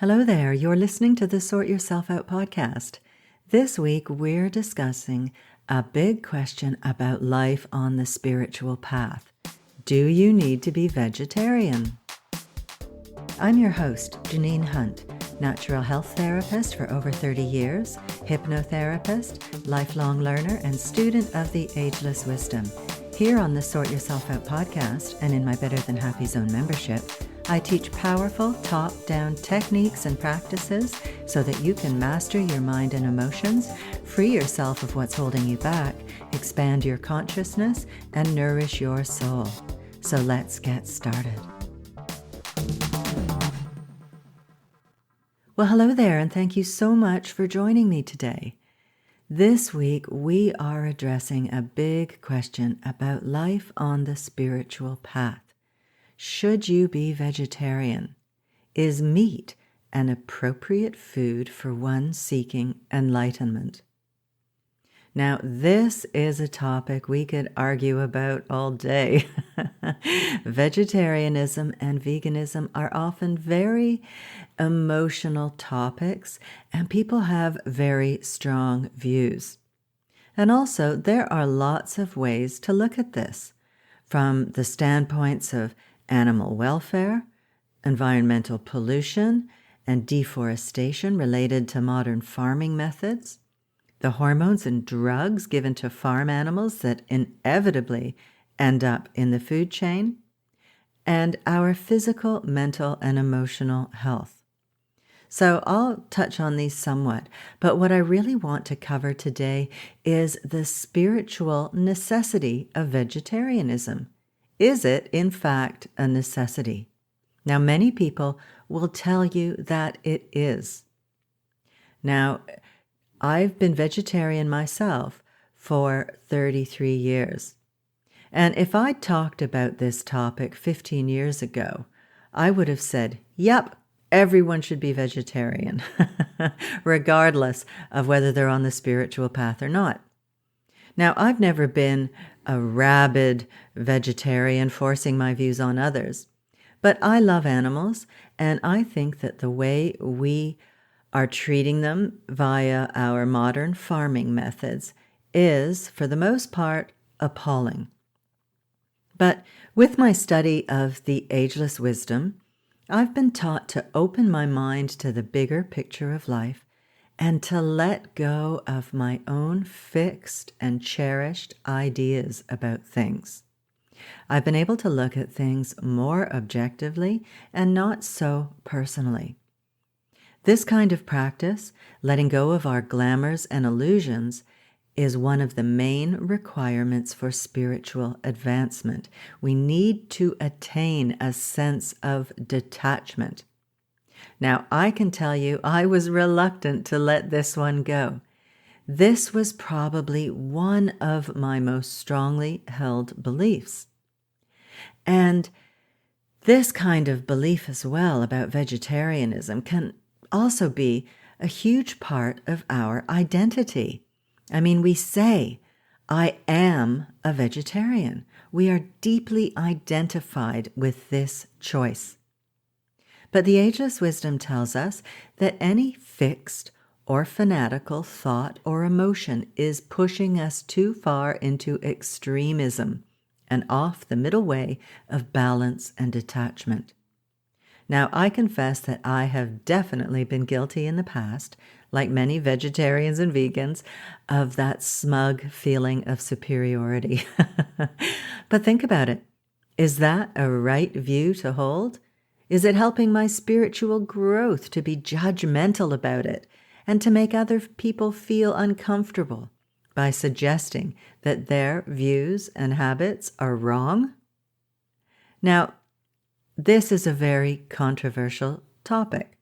Hello there, you're listening to the Sort Yourself Out podcast. This week we're discussing a big question about life on the spiritual path. Do you need to be vegetarian? I'm your host, Janine Hunt, natural health therapist for over 30 years, hypnotherapist, lifelong learner, and student of the Ageless Wisdom. Here on the Sort Yourself Out podcast and in my Better Than Happy Zone membership, I teach powerful top-down techniques and practices so that you can master your mind and emotions, free yourself of what's holding you back, expand your consciousness, and nourish your soul. So let's get started. Well, hello there, and thank you so much for joining me today. This week, we are addressing a big question about life on the spiritual path. Should you be vegetarian? Is meat an appropriate food for one seeking enlightenment? Now, this is a topic we could argue about all day. Vegetarianism and veganism are often very emotional topics, and people have very strong views. And also, there are lots of ways to look at this, from the standpoints of animal welfare, environmental pollution, and deforestation related to modern farming methods, the hormones and drugs given to farm animals that inevitably end up in the food chain, and our physical, mental, and emotional health. So I'll touch on these somewhat, but what I really want to cover today is the spiritual necessity of vegetarianism. Is it, in fact, a necessity? Now, many people will tell you that it is. Now, I've been vegetarian myself for 33 years. And if I talked about this topic 15 years ago, I would have said, yep, everyone should be vegetarian, regardless of whether they're on the spiritual path or not. Now, I've never been a rabid vegetarian forcing my views on others, but I love animals, and I think that the way we are treating them via our modern farming methods is, for the most part, appalling. But with my study of the Ageless Wisdom, I've been taught to open my mind to the bigger picture of life and to let go of my own fixed and cherished ideas about things. I've been able to look at things more objectively and not so personally. This kind of practice, letting go of our glamours and illusions, is one of the main requirements for spiritual advancement. We need to attain a sense of detachment. Now, I can tell you I was reluctant to let this one go. This was probably one of my most strongly held beliefs. And this kind of belief as well about vegetarianism can also be a huge part of our identity. I mean, we say, I am a vegetarian. We are deeply identified with this choice. But the Ageless Wisdom tells us that any fixed or fanatical thought or emotion is pushing us too far into extremism and off the middle way of balance and detachment. Now, I confess that I have definitely been guilty in the past, like many vegetarians and vegans, of that smug feeling of superiority. But think about it. Is that a right view to hold? Is it helping my spiritual growth to be judgmental about it and to make other people feel uncomfortable by suggesting that their views and habits are wrong? Now, this is a very controversial topic,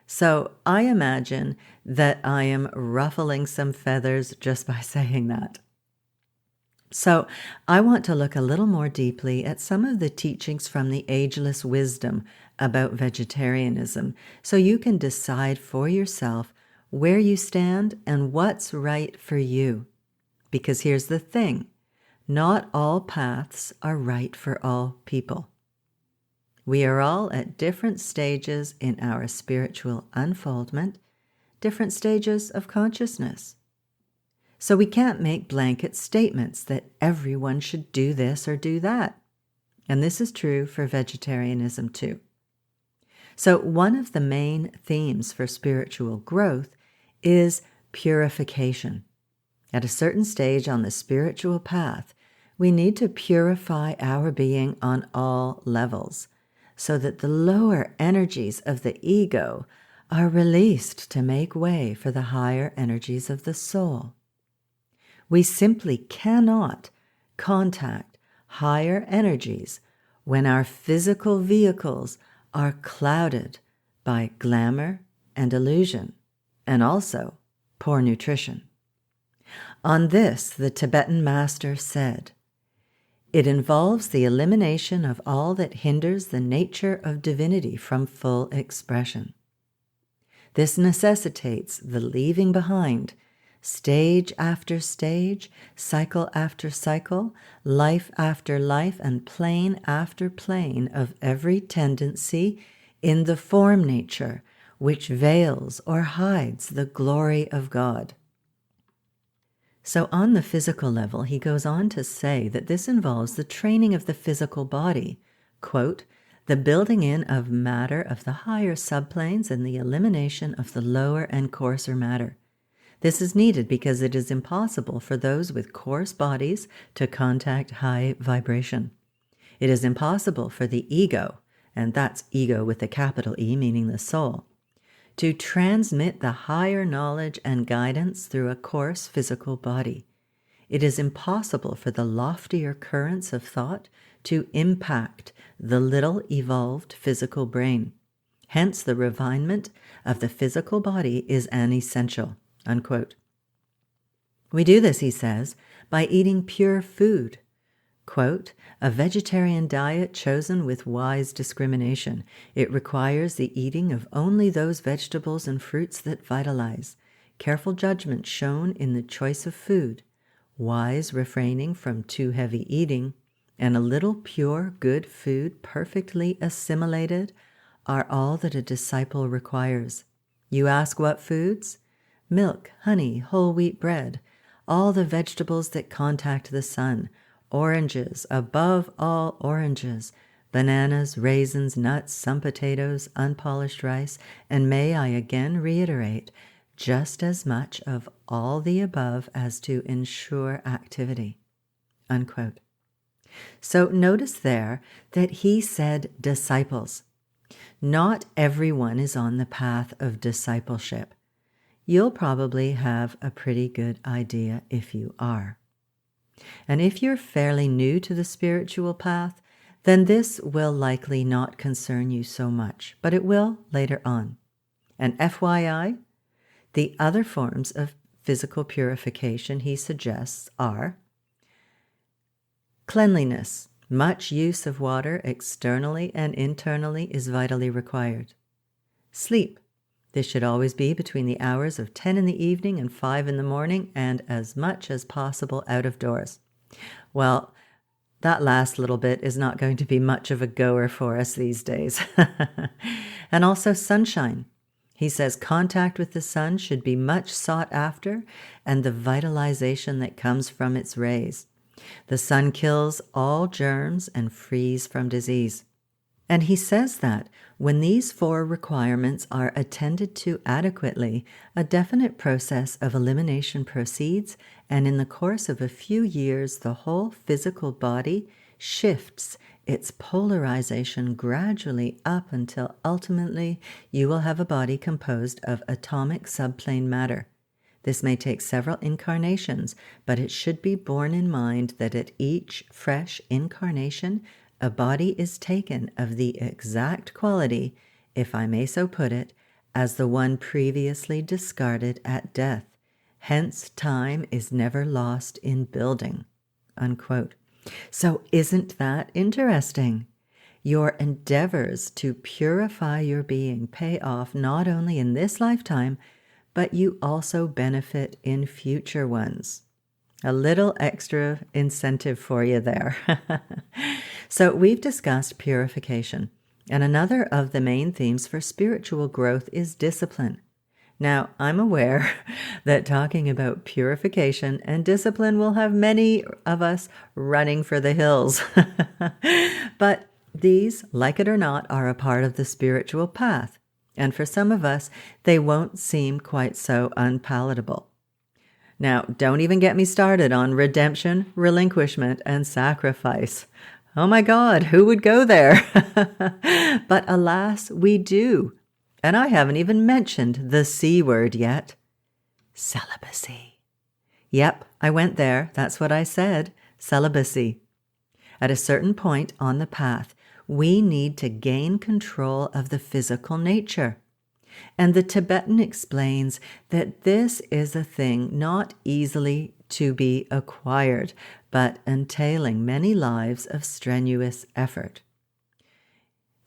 so I imagine that I am ruffling some feathers just by saying that. So I want to look a little more deeply at some of the teachings from the Ageless Wisdom about vegetarianism so you can decide for yourself where you stand and what's right for you. Because here's the thing, not all paths are right for all people. We are all at different stages in our spiritual unfoldment, different stages of consciousness. So we can't make blanket statements that everyone should do this or do that. And this is true for vegetarianism too. So one of the main themes for spiritual growth is purification. At a certain stage on the spiritual path, we need to purify our being on all levels so that the lower energies of the ego are released to make way for the higher energies of the soul. We simply cannot contact higher energies when our physical vehicles are clouded by glamour and illusion, and also poor nutrition. On this, the Tibetan master said, "It involves the elimination of all that hinders the nature of divinity from full expression. This necessitates the leaving behind, stage after stage, cycle after cycle, life after life, and plane after plane of every tendency in the form nature which veils or hides the glory of God." So on the physical level, he goes on to say that this involves the training of the physical body, quote, "the building in of matter of the higher subplanes and the elimination of the lower and coarser matter. This is needed because it is impossible for those with coarse bodies to contact high vibration. It is impossible for the ego, and that's ego with a capital E, meaning the soul, to transmit the higher knowledge and guidance through a coarse physical body. It is impossible for the loftier currents of thought to impact the little evolved physical brain. Hence, the refinement of the physical body is an essential." Unquote. We do this, he says, by eating pure food. Quote, "A vegetarian diet chosen with wise discrimination. It requires the eating of only those vegetables and fruits that vitalize. Careful judgment shown in the choice of food, wise refraining from too heavy eating, and a little pure, good food perfectly assimilated are all that a disciple requires. You ask what foods? Milk, honey, whole wheat bread, all the vegetables that contact the sun, oranges, above all oranges, bananas, raisins, nuts, some potatoes, unpolished rice, and may I again reiterate, just as much of all the above as to ensure activity." Unquote. So notice there that he said disciples. Not everyone is on the path of discipleship. You'll probably have a pretty good idea if you are. And if you're fairly new to the spiritual path, then this will likely not concern you so much, but it will later on. And FYI, the other forms of physical purification he suggests are cleanliness. Much use of water externally and internally is vitally required. Sleep. This should always be between the hours of 10 in the evening and 5 in the morning, and as much as possible out of doors. Well, that last little bit is not going to be much of a goer for us these days. And also sunshine. He says contact with the sun should be much sought after, and the vitalization that comes from its rays. The sun kills all germs and frees from disease. And he says that when these 4 requirements are attended to adequately, a definite process of elimination proceeds, and in the course of a few years, the whole physical body shifts its polarization gradually up until ultimately you will have a body composed of atomic subplane matter. This may take several incarnations, but it should be borne in mind that at each fresh incarnation, a body is taken of the exact quality, if I may so put it, as the one previously discarded at death. Hence, time is never lost in building." Unquote. So isn't that interesting? Your endeavors to purify your being pay off not only in this lifetime, but you also benefit in future ones. A little extra incentive for you there. So we've discussed purification, And another of the main themes for spiritual growth is discipline. Now, I'm aware that talking about purification and discipline will have many of us running for the hills. But these, like it or not, are a part of the spiritual path. And for some of us, they won't seem quite so unpalatable. Now, don't even get me started on redemption, relinquishment, and sacrifice. Oh my God, who would go there? But alas, we do. And I haven't even mentioned the C word yet. Celibacy. Yep, I went there. That's what I said. Celibacy. At a certain point on the path, we need to gain control of the physical nature. And the Tibetan explains that this is a thing not easily to be acquired, but entailing many lives of strenuous effort.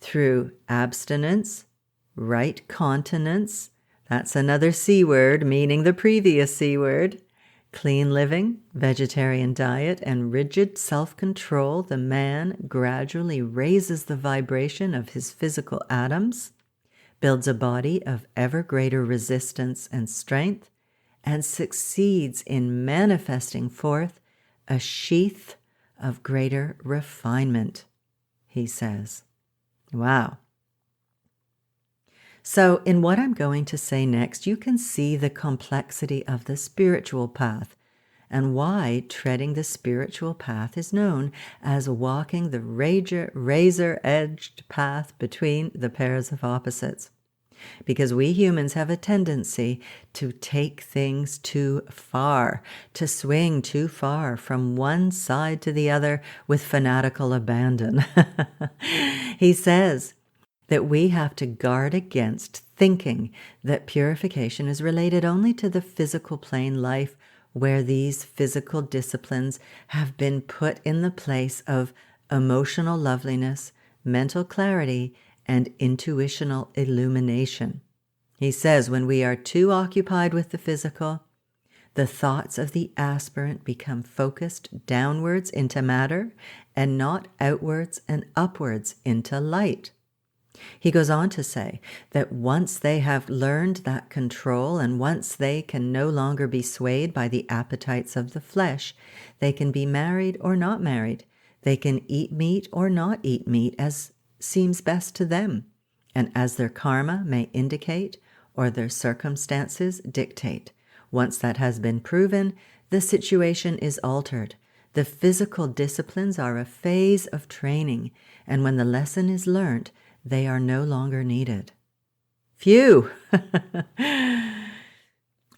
Through abstinence, right continence, that's another C word meaning the previous C word, clean living, vegetarian diet, and rigid self-control, the man gradually raises the vibration of his physical atoms, builds a body of ever greater resistance and strength, and succeeds in manifesting forth a sheath of greater refinement, he says. Wow. So in what I'm going to say next, you can see the complexity of the spiritual path and why treading the spiritual path is known as walking the razor-edged path between the pairs of opposites. Because we humans have a tendency to take things too far, to swing too far from one side to the other with fanatical abandon. He says that we have to guard against thinking that purification is related only to the physical plane life, where these physical disciplines have been put in the place of emotional loveliness, mental clarity, and intuitional illumination. He says when we are too occupied with the physical, the thoughts of the aspirant become focused downwards into matter and not outwards and upwards into light. He goes on to say that once they have learned that control and once they can no longer be swayed by the appetites of the flesh, they can be married or not married. They can eat meat or not eat meat as seems best to them, and as their karma may indicate or their circumstances dictate. Once that has been proven, the situation is altered. The physical disciplines are a phase of training, and when the lesson is learnt, they are no longer needed. Phew!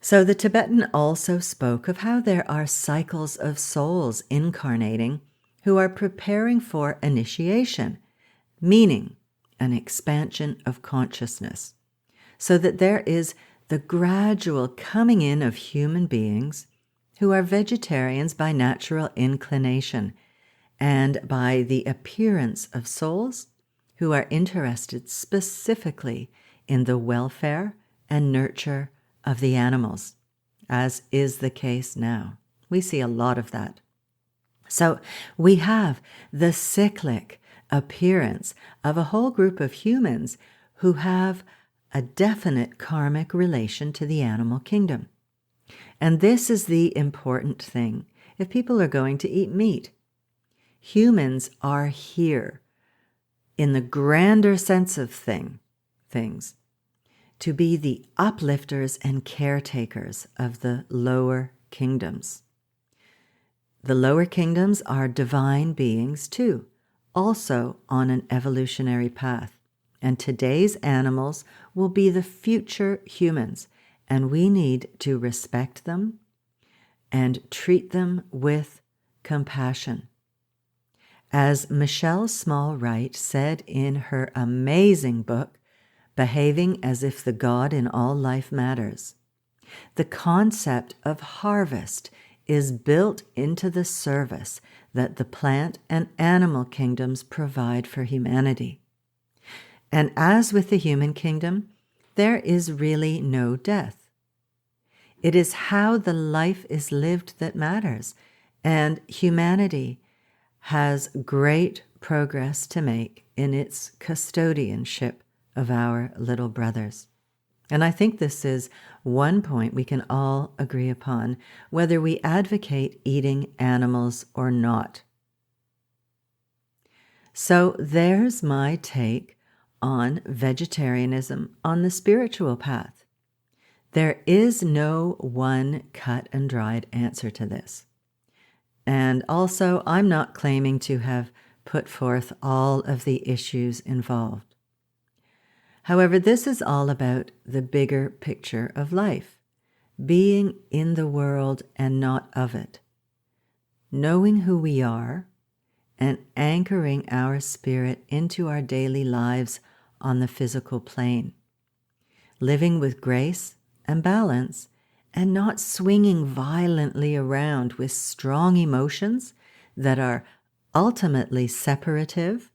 So the Tibetan also spoke of how there are cycles of souls incarnating who are preparing for initiation, meaning an expansion of consciousness, so that there is the gradual coming in of human beings who are vegetarians by natural inclination and by the appearance of souls who are interested specifically in the welfare and nurture of the animals, as is the case now. We see a lot of that. So we have the cyclic appearance of a whole group of humans who have a definite karmic relation to the animal kingdom. And this is the important thing. If people are going to eat meat, humans are here in the grander sense of things, to be the uplifters and caretakers of the lower kingdoms. The lower kingdoms are divine beings too, also on an evolutionary path. And today's animals will be the future humans, and we need to respect them and treat them with compassion. As Michelle Small Wright said in her amazing book, Behaving as if the God in all life matters, the concept of harvest is built into the service that the plant and animal kingdoms provide for humanity. And as with the human kingdom, there is really no death. It is how the life is lived that matters, and humanity has great progress to make in its custodianship of our little brothers. And I think this is one point we can all agree upon, whether we advocate eating animals or not. So there's my take on vegetarianism on the spiritual path. There is no one cut and dried answer to this. And also, I'm not claiming to have put forth all of the issues involved. However, this is all about the bigger picture of life, being in the world and not of it, knowing who we are, and anchoring our spirit into our daily lives on the physical plane, living with grace and balance, and not swinging violently around with strong emotions that are ultimately separative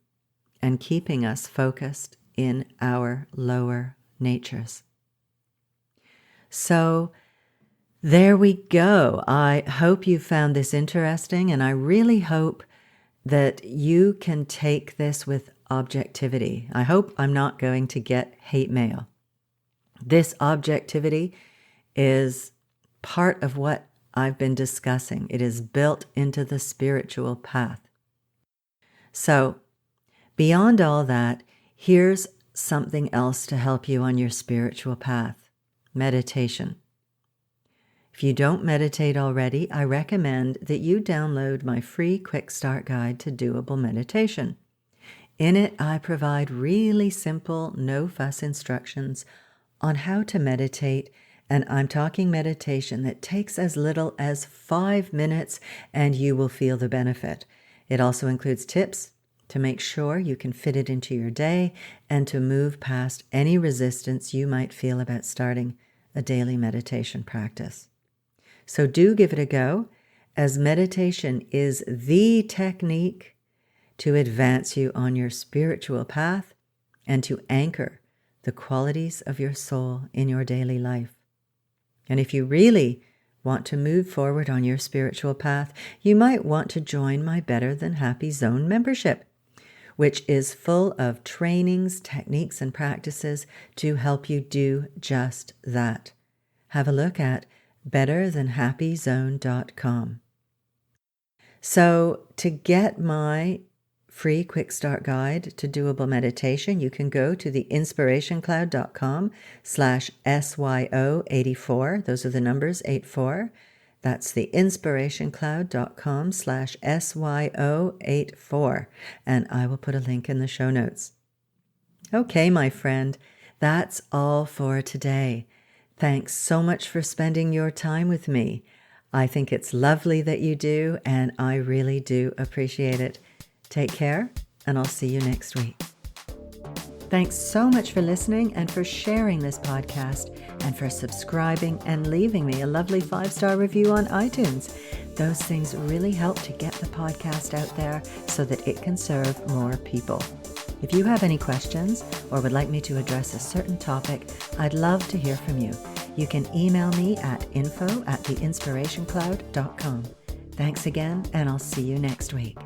and keeping us focused in our lower natures. So there we go. I hope you found this interesting, and I really hope that you can take this with objectivity. I hope I'm not going to get hate mail. This objectivity is part of what I've been discussing. It is built into the spiritual path. So, beyond all that, here's something else to help you on your spiritual path: meditation. If you don't meditate already, I recommend that you download my free quick start guide to doable meditation. In it, I provide really simple, no-fuss instructions on how to meditate, and I'm talking meditation that takes as little as 5 minutes, and you will feel the benefit. It also includes tips to make sure you can fit it into your day and to move past any resistance you might feel about starting a daily meditation practice. So do give it a go, as meditation is the technique to advance you on your spiritual path and to anchor the qualities of your soul in your daily life. And if you really want to move forward on your spiritual path, you might want to join my Better Than Happy Zone membership, which is full of trainings, techniques, and practices to help you do just that. Have a look at betterthanhappyzone.com. So to get my free quick start guide to doable meditation, you can go to the inspirationcloud.com/SYO84. Those are the numbers 84. That's the inspirationcloud.com/SYO84. And I will put a link in the show notes. Okay, my friend, that's all for today. Thanks so much for spending your time with me. I think it's lovely that you do, and I really do appreciate it. Take care, and I'll see you next week. Thanks so much for listening and for sharing this podcast and for subscribing and leaving me a lovely 5-star review on iTunes. Those things really help to get the podcast out there so that it can serve more people. If you have any questions or would like me to address a certain topic, I'd love to hear from you. You can email me at info@theinspirationcloud.com. Thanks again, and I'll see you next week.